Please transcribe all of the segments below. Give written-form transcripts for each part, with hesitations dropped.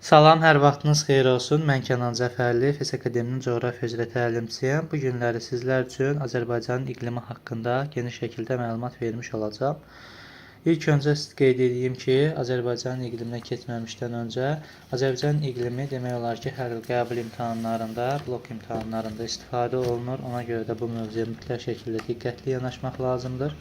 Salam, hər vaxtınız xeyir olsun. Mən Kənan Cəfərli, FES Akademinin coğrafiya üzrə təlimçisiyəm. Bu günləri sizlər üçün Azərbaycanın iqlimi haqqında geniş şəkildə məlumat vermiş olacağam. İlk öncə qeyd edeyim ki, Azərbaycanın iqliminə keçməmişdən öncə Azərbaycanın iqlimi demək olar ki, hər il qəbul imtahanlarında, blok imtahanlarında istifadə olunur. Ona görə də bu mövzuya mütləq şəkildə diqqətli yanaşmaq lazımdır.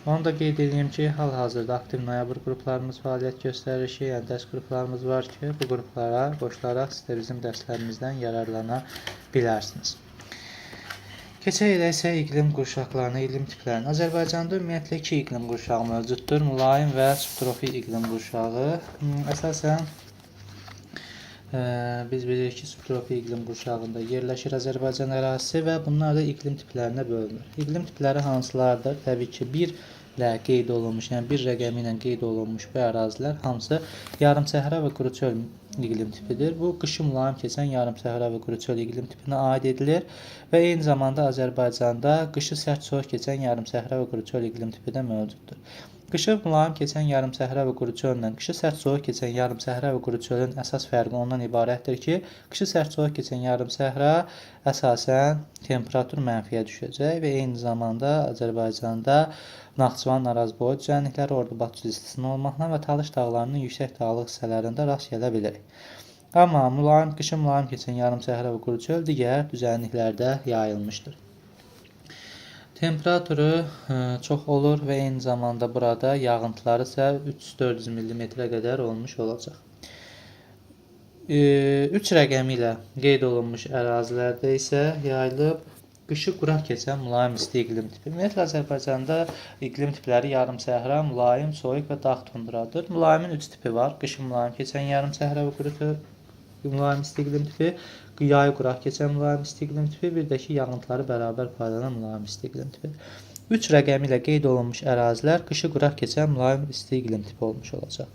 Onu da qeyd edeyim ki, hal-hazırda aktiv noyabr qruplarımız fəaliyyət göstərir ki, yəni dərs qruplarımız var ki, bu qruplara qoşularaq siz də bizim dərslərimizdən yararlana bilərsiniz. Keçək elə isə iqlim qurşaqlarına, iqlim tiplərinə. Azərbaycanda ümumiyyətlə iki iqlim qurşağı mövcuddur. Mülayim və subtropik iqlim qurşağı. Əsasən biz bilirik ki, subtropik iqlim qurşağında yerləşir Azərbaycan ərazisi və bunlar da iqlim tiplərinə bölünür. İqlim tipləri hansılardır? Təbii ki, bir ilə qeyd olunmuş, yəni bir rəqəmi ilə qeyd olunmuş bu ərazilər hamısı yarımsəhra və quruçöl iqlim tipidir. Bu, qışı mülayim keçən yarımsəhra və quruçöl iqlim tipinə aid edilir və eyni zamanda Azərbaycanda qışı sərt soyuq keçən yarımsəhra və quruçöl iqlim tipi də mövcuddur. Qışı mülayim keçən yarımsəhra və quruçöllə qışı sərt soyuq keçən yarımsəhra və quruçölün əsas fərqi ondan ibarətdir ki, qışı sərt soyuq keçən yarımsəhra əsasən temperatur mənfiyə düşəcək və eyni zamanda Azərbaycanda Naxçıvan, Araz boyu düzənlikləri, Ordubad istisna olmaqla və Talış dağlarının yüksək dağlıq hissələrində rast gələ bilərik. Amma qışı mülayim keçən yarımsəhra və quruçöl digər düzənliklərdə yayılmışdır. Temperaturu çox olur və eyni zamanda burada yağıntıları isə 300-400 mm-ə qədər olmuş olacaq. 3 rəqəmi ilə qeyd olunmuş ərazilərdə isə yayılıb qışı quraq keçən mülayim isti iqlim tipi. Ümumiyyətlə Azərbaycanda iqlim tipləri yarımsəhra, mülayim, soyuq və dağ tundradır. Mülayimin 3 tipi var. Qışı mülayim keçən yarımsəhra və quruçöl mülayim isti iqlim tipi, yayı quraq keçən mülayim isti iqlim tipi, bir də ki, yağıntıları bərabər paylanan mülayim isti iqlim tipi. 3 rəqəmi ilə qeyd olunmuş ərazilər qışı quraq keçən mülayim isti iqlim tipi olmuş olacaq.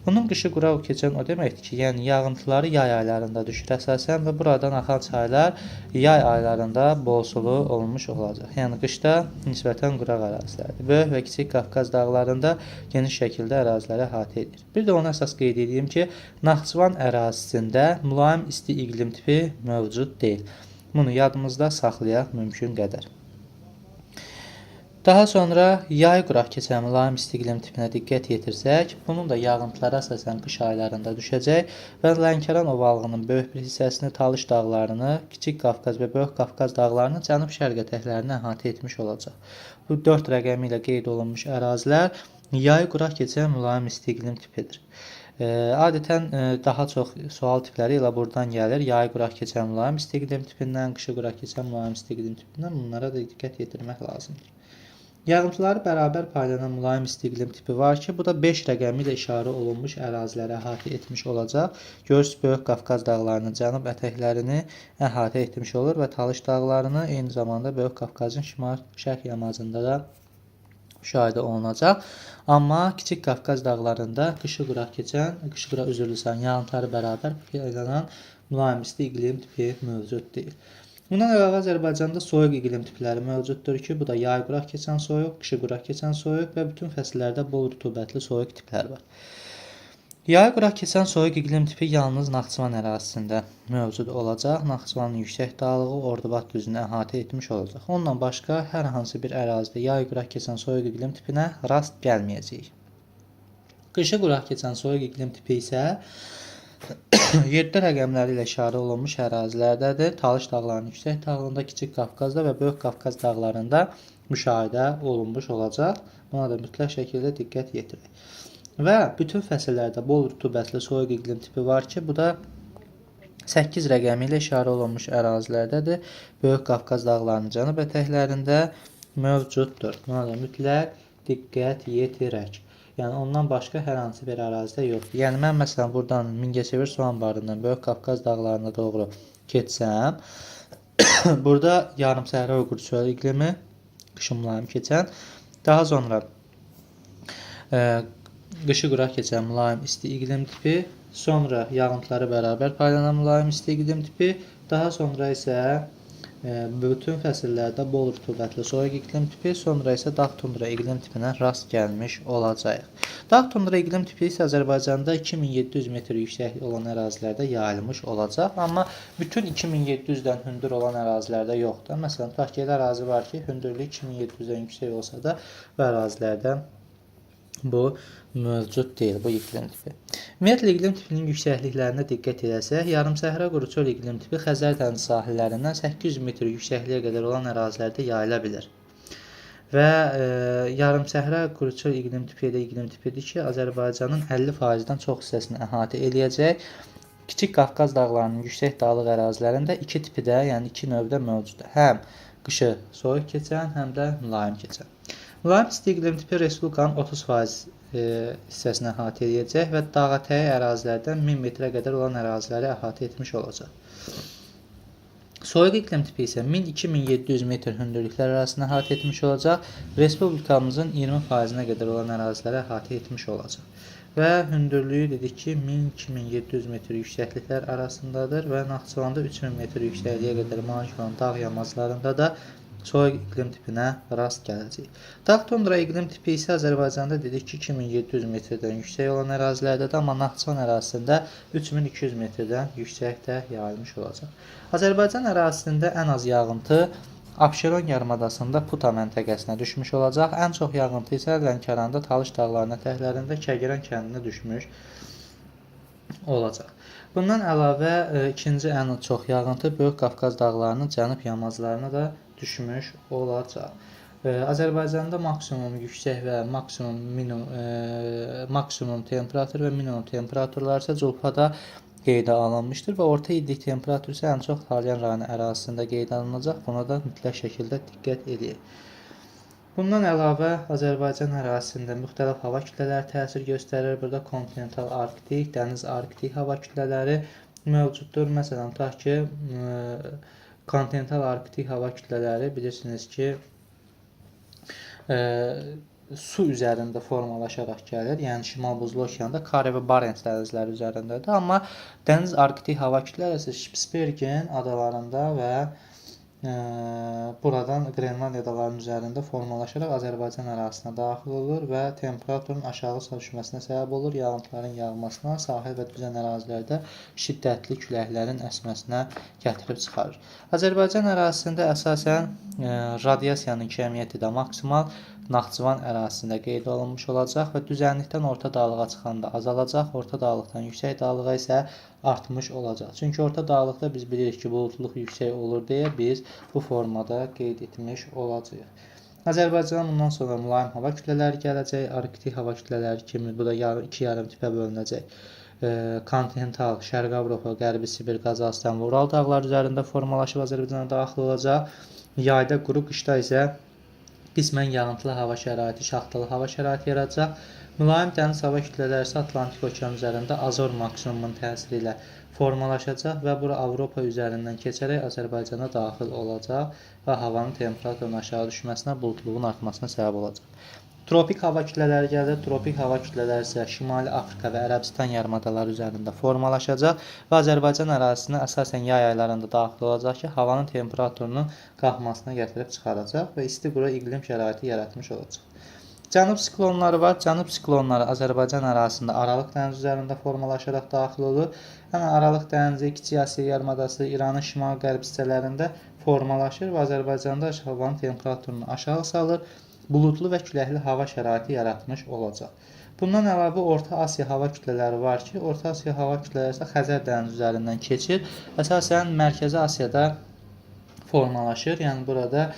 Bunun qışı quraq keçən o deməkdir ki, yəni yağıntıları yay aylarında düşür əsasən və buradan axan çaylar yay aylarında bol sulu olmuş olacaq. Yəni qışda nisbətən quraq ərazilərdir. Böyük və kiçik Qafqaz dağlarında geniş şəkildə əraziləri əhatə edir. Bir də onu əsas qeyd edeyim ki, Naxçıvan ərazisində mülayim isti iqlim tipi mövcud deyil. Bunu yadımızda saxlayaq mümkün qədər. Daha sonra yay quraq keçən mülayim isti iqlim tipinə diqqət yetirsək, bunun da yağıntıları əsasən qış aylarında düşəcək və Lənkəran ovalığının böyük bir hissəsini, Talış dağlarını, Kiçik Qafqaz və Böyük Qafqaz dağlarını cənub-şərq ətəklərini əhatə etmiş olacaq. Bu 4 rəqəmi ilə qeyd olunmuş ərazilər yay quraq keçən mülayim isti iqlim tipidir. Adətən daha çox sual tipləri ilə buradan gəlir. Yay quraq keçən mülayim isti iqlim tipindən, qışı quraq keçən mülayim isti iqlim tipindən bunlara da diqqət yetirmək lazımdır. Yağıntıları bərabər paylanan mülayim isti iqlim tipi var ki, bu da 5 rəqəmi ilə işarə olunmuş əraziləri əhatə etmiş olacaq. Görürsünüz, Böyük Qafqaz dağlarının cənub ətəklərini əhatə etmiş olur və Talış dağlarını, eyni zamanda Böyük Qafqazın şimal-şərq yamacında da müşahidə olunacaq. Amma Kiçik Qafqaz dağlarında qışı quraq keçən, yağıntıları bərabər paylanan mülayim isti iqlim tipi mövcud deyil. Bundan əlavə Azərbaycanda soyuq iqlim tipləri mövcuddur ki, bu da yay quraq keçən soyuq, qışı quraq keçən soyuq və bütün fəsillərdə bol rütubətli soyuq tiplər var. Yay quraq keçən soyuq iqlim tipi yalnız Naxçıvan ərazisində mövcud olacaq. Naxçıvanın yüksək dağlığı Ordubad düzünü əhatə etmiş olacaq. Ondan başqa hər hansı bir ərazidə yay quraq keçən soyuq iqlim tipinə rast gəlməyəcəyik. Qışı quraq keçən soyuq iqlim tipi isə 7 rəqəmləri ilə işarə olunmuş ərazilərdədir. Talış dağlarının yüksək dağlığında, Kiçik Qafqazda və Böyük Qafqaz dağlarında müşahidə olunmuş olacaq. Buna da mütləq şəkildə diqqət yetirək. Və bütün fəsillərdə bol rütubətli soyuq iqlim tipi var ki, bu da 8 rəqəmi ilə işarə olunmuş ərazilərdədir. Böyük Qafqaz dağlarının cənub ətəklərində mövcuddur. Buna da mütləq diqqət yetirək. Yəni ondan başqa hər hansı bir ərazidə yoxdur. Yəni mən məsələn buradan Mingəçevir su anbarından Böyük Qafqaz dağlarına doğru keçsəm, burada yarımsəhra və quruçöl iqlimi, qışı mülayim keçən, daha sonra qışı quraq keçən mülayim isti iqlim tipi, sonra yağıntıları bərabər paylanan mülayim isti iqlim tipi, daha sonra isə bütün fəsillərdə bol rütubətli soyuq iqlim tipi, sonra isə dağ tundra iqlim tipinə rast gəlmiş olacaq. Dağ tundra iqlim tipi isə Azərbaycanda 2700 metr yüksəklik olan ərazilərdə yayılmış olacaq, amma bütün 2700-dən hündür olan ərazilərdə yoxdur. Məsələn, tutaq ki, elə ərazi var ki, hündürlüyü 2700-dən yüksək olsa da bu ərazilərdə bu mövcud deyil, bu iqlim tipi. Ümumiyyətlə, iqlim tipinin yüksəkliklərinə diqqət edəsək, yarımsəhra quru çöl iqlim tipi Xəzər dənizi sahillərindən 800 metr yüksəkliyə qədər olan ərazilərdə yayıla bilir. Və yarımsəhra quru çöl iqlim tipi elə iqlim tipidir ki, Azərbaycanın 50%-dən çox hissəsini əhatə eləyəcək. Kiçik Qafqaz dağlarının yüksək dağlıq ərazilərində iki tipi də, yəni iki növdə mövcuddur. Həm qışı soyuq keçən, həm də mülayim keçən. Mülayim isti iqlim tipi Respublikanın 30% hissəsini əhatə edəcək və dağətəyi ərazilərdən 1000 metrə qədər olan əraziləri əhatə etmiş olacaq. Soyuq iqlim tipi isə 1000-2700 metr hündürlüklər arasında əhatə etmiş olacaq. Respublikamızın 20%-nə qədər olan əraziləri əhatə etmiş olacaq. Və hündürlüyü dedik ki, 1000-2700 metr yüksəkliklər arasındadır və Naxçıvanda 3000 metr yüksəkliyə qədər malik olan dağ yamaclarında da soyuq iqlim tipinə rast gələcək. Dağ tundra iqlim tipi isə Azərbaycanda dedik ki, 2700 metrdən yüksək olan ərazilərdədir, amma Naxçıvan ərazisində 3200 metrdən yüksəkdə yayılmış olacaq. Azərbaycan ərazisində ən az yağıntı Abşeron yarımadasında Puta məntəqəsinə düşmüş olacaq. Ən çox yağıntı isə Lənkəranda Talış dağlarının ətəklərində Kəgərən kəndinə düşmüş olacaq. Bundan əlavə ikinci ən çox yağıntı Böyük Qafqaz dağlarının cənub yamaclarına da düşmüş olacaq. Azərbaycanda maksimum yüksək və maksimum temperatur və minimum temperaturlar isə Culpada qeydə alınmışdır və orta illik temperatur isə ən çox Talyan rayonu ərazisində qeydə alınacaq. Buna da mütləq şəkildə diqqət edin. Bundan əlavə Azərbaycan ərazisində müxtəlif hava kütlələri təsir göstərir. Burada kontinental arktik, dəniz arktik hava kütlələri mövcuddur. Məsələn, tutaq ki, kontinental arktik hava kütlələri bilirsiniz ki, su üzərində formalaşaraq gəlir. Yəni Şimal Buzlu okeanda Kara və Barents dənizləri üzərindədir. Amma dəniz arktik hava kütlələri isə Spitsbergen adalarında və buradan Qrenlandiya adalarının üzərində formalaşaraq Azərbaycan ərazisinə daxil olur və temperaturun aşağı düşməsinə səbəb olur, yağıntıların yağmasına, sahil və düzən ərazilərdə şiddətli küləklərin əsməsinə gətirib çıxarır. Azərbaycan ərazisində əsasən radiasiyanın kəmiyyəti də maksimal Naxçıvan ərazisində qeyd olunmuş olacaq və düzənlikdən orta dağlığa çıxanda azalacaq, orta dağlıqdan yüksək dağlığa isə artmış olacaq. Çünki orta dağlıqda biz bilirik ki, bulutluq yüksək olur deyə biz bu formada qeyd etmiş olacağıq. Azərbaycan bundan sonra mülayim hava kütlələri gələcək, arktik hava kütlələri kimi, bu da iki yarım tipə bölünəcək. Kontinental, Şərqi Avropa, Qərbi Sibir, Qazaxıstan və Ural dağları üzərində formalaşıb Azərbaycana daxil olacaq. Yayda quru, qışda isə qismən yağıntılı hava şəraiti, şaxtalı hava şəraiti yaradacaq. Mülayim dəniz hava kütlələri isə Atlantik okean üzərində Azor maksimumun təsiri ilə formalaşacaq və bura Avropa üzərindən keçərək Azərbaycana daxil olacaq və havanın temperaturunun aşağı düşməsinə, bulutluğun artmasına səbəb olacaq. Tropik hava kütlələri gəlir. Tropik hava kütlələri isə Şimali Afrika və Ərəbistan yarımadaları üzərində formalaşacaq və Azərbaycan ərazisinə əsasən yay aylarında daxil olacaq ki, havanın temperaturunun qalxmasına gətirib çıxaracaq və isti quru iqlim şəraiti yaratmış olacaq. Cənub siklonları var. Cənub siklonları Azərbaycan ərazisində Aralıq dənizi üzərində formalaşaraq daxil olur. Yəni Aralıq dənizi, Kiçik Asiya yarımadası, İranın şimal-qərb hissələrində formalaşır və Azərbaycanda havanın temperaturunu aşağı salır. Bulutlu və küləkli hava şəraiti yaratmış olacaq. Bundan əlavə Orta Asiya hava kütlələri var ki, Orta Asiya hava kütlələri isə Xəzər dənizi üzərindən keçir. Əsasən Mərkəzi Asiyada formalaşır. Yəni burada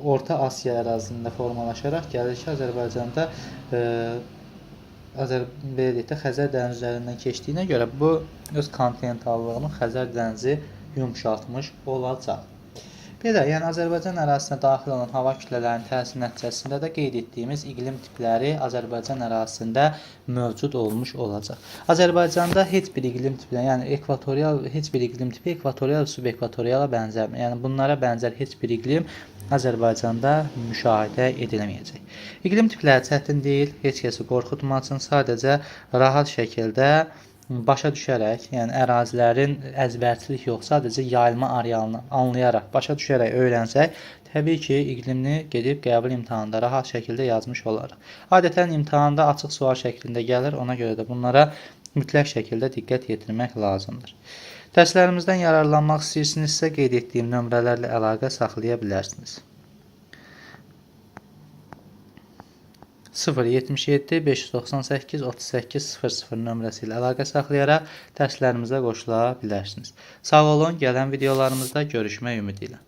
Orta Asiya ərazisində formalaşaraq gəlir ki, Azərbaycanda Xəzər dənizi üzərindən keçdiyinə görə bu öz kontinentallığını Xəzər dənizi yumşaltmış olacaq. Bir də, yəni Azərbaycan ərazisinə daxil olan hava kütlələrinin təsiri nəticəsində də qeyd etdiyimiz iqlim tipləri Azərbaycan ərazisində mövcud olmuş olacaq. Azərbaycanda heç bir iqlim tipi, yəni heç bir iqlim tipi ekvatorial və subekvatoriala bənzərmir. Yəni bunlara bənzər heç bir iqlim Azərbaycanda müşahidə edilməyəcək. İqlim tipləri çətin deyil, heç kəsi qorxutmasın, sadəcə rahat şəkildə başa düşərək, yəni ərazilərin əzbərçilik yox, sadəcə yayılma arealını anlayaraq, başa düşərək öyrənsək, təbii ki, iqlimini gedib qəbul imtahanında rahat şəkildə yazmış olarıq. Adətən imtahanda açıq sual şəklində gəlir, ona görə də bunlara mütləq şəkildə diqqət yetirmək lazımdır. Dərslərimizdən yararlanmaq istəyirsinizsə, qeyd etdiyim nömrələrlə əlaqə saxlaya bilərsiniz. 077 598 38 00 nömrəsi ilə əlaqə saxlayaraq dərslərimizə qoşula bilərsiniz. Sağ olun, gələn videolarımızda görüşmək ümidi ilə.